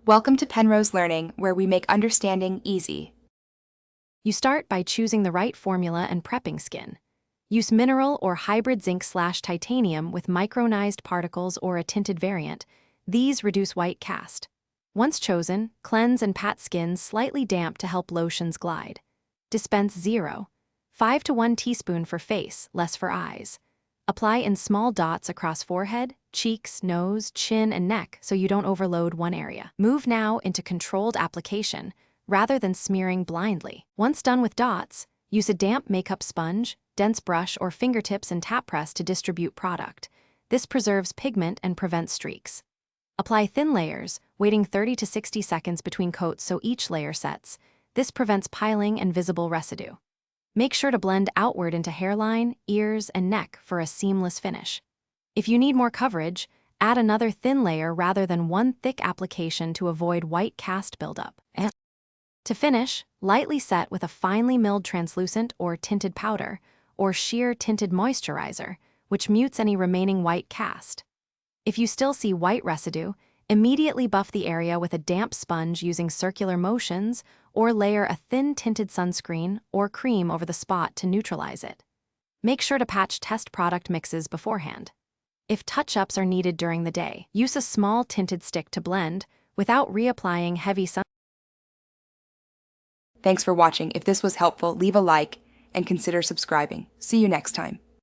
Welcome to Penrose Learning, where we make understanding easy. You start by choosing the right formula and prepping skin. Use mineral or hybrid zinc/titanium with micronized particles or a tinted variant. These reduce white cast. Once chosen, cleanse and pat skin slightly damp to help lotions glide. Dispense 0.5 to 1 teaspoon for face, less for eyes. Apply in small dots across forehead, cheeks, nose, chin, and neck so you don't overload one area. Move now into controlled application rather than smearing blindly. Once done with dots, use a damp makeup sponge, dense brush, or fingertips and tap press to distribute product. This preserves pigment and prevents streaks. Apply thin layers, waiting 30 to 60 seconds between coats so each layer sets. This prevents piling and visible residue. Make sure to blend outward into hairline, ears, and neck for a seamless finish. If you need more coverage, add another thin layer rather than one thick application to avoid white cast buildup. To finish, lightly set with a finely milled translucent or tinted powder, or sheer tinted moisturizer, which mutes any remaining white cast. If you still see white residue, immediately buff the area with a damp sponge using circular motions, or layer a thin tinted sunscreen or cream over the spot to neutralize it. Make sure to patch test product mixes beforehand. If touch-ups are needed during the day, use a small tinted stick to blend without reapplying heavy sun. Thanks for watching. If this was helpful, leave a like and consider subscribing. See you next time.